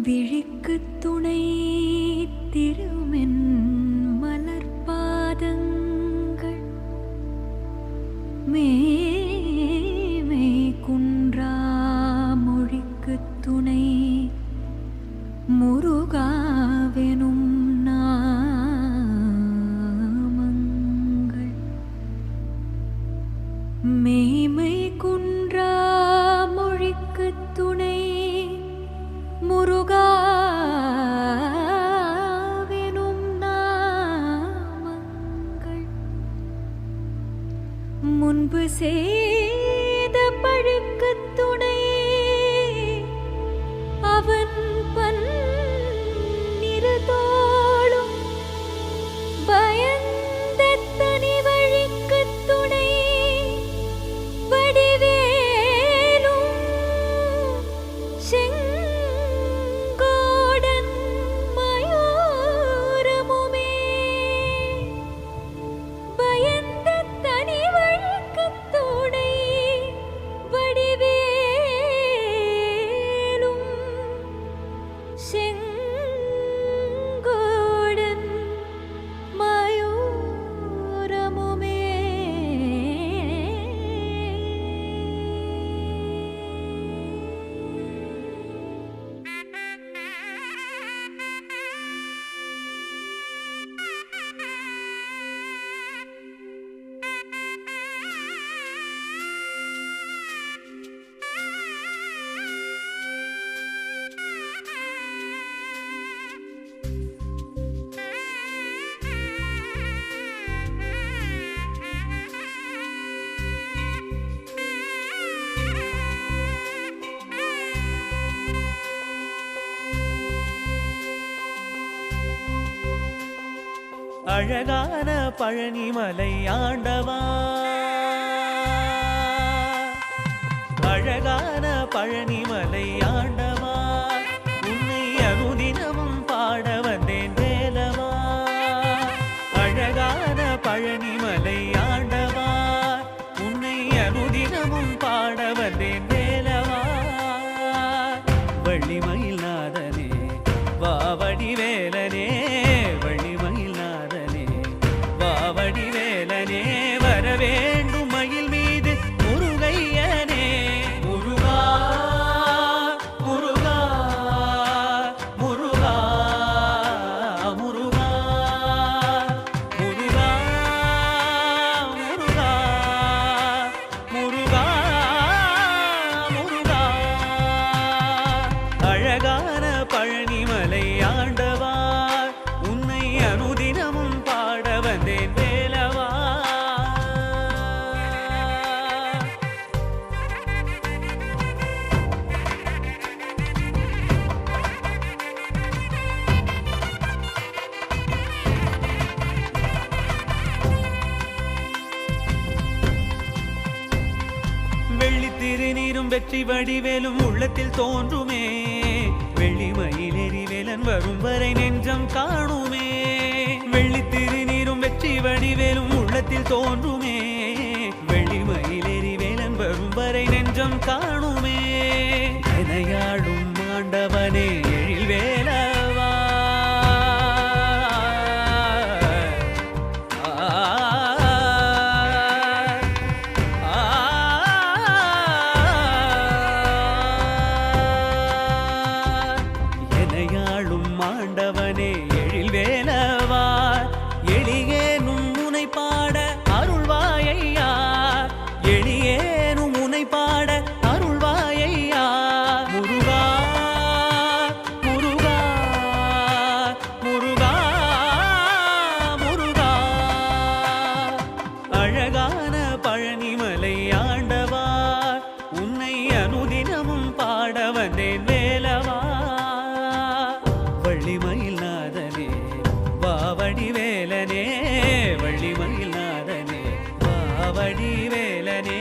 விழிக்கு துணை திருமென் மலர்பாதங்கள் மேமை குன்றா மொழிக்கு துணை முருகாவெனும் நாமங்கள் மேமை குன்றா மொழிக்கு துணை முருகாவெனும் நாமங்கள் முன்பு செய்த பழுக்கு துணை அவன் பன்னிரு தோளும் பயந்த தனி வழிக்கு துணை வடிவேலும் செங்கோடன் மயூரமுமே பயந்த தனி வழிக்கு துணை வடிவேலும் செங்கோடன் மயூரமுமே அழகான பழனிமலை ஆண்டவா, அழகான பழனிமலை ஆண்டவா, உன்னை அனுதினமும் பாட வந்தேன் வேலவா. அழகான பழனிமலை ஆண்டவா, உன்னை அனுதினமும் பாட வந்தேன் வேலவா. வள்ளிமயில் நாதனே வாவடி வேலனே, வள்ளிமயில் நாதனே வாவடி வேலனே, வர வேண்டும் மயில் மீது முருகையனே. முருகா முருகா முருகா முருகா முருகா முருகா முருகா முருகா. அழகான பழனிமலை ஆண்டவா, உன்னை அனுதினமும் பாட வந்தேன் வேலவா. வெள்ளி திருநீரும் வெற்றி வடிவேலும் உள்ளத்தில் தோன்றுமே, வெள்ளிமயிலேறி வேலன் வரும் வரை நெஞ்சம் காணுமே. வெள்ளி திருநீரும் வெற்றி வடிவேலும் உள்ளத்தில் தோன்றுமே, வெள்ளிமயிலேறி வேலன் வரும் வரை நெஞ்சம் காணுமே. எனையாளும் ஆண்டவனே எழில் வேலவா, எனையாளும் ஆண்டவனே எழில் வேலவா, எளியேனும் முனை பாட அருள்வாயையா, எளியேனும் முனை பாட அருள்வாயையா. முருகா முருகா முருகா முருகா. அழகான பழனிமலை ஆண்டவா, உன்னை அனுதினமும் பாட வந்தேன் வேலவா. வள்ளிமயில் நாதனே வாவடி வேலனே, வள்ளிமயில் நாதனே வாவடி வேலனே.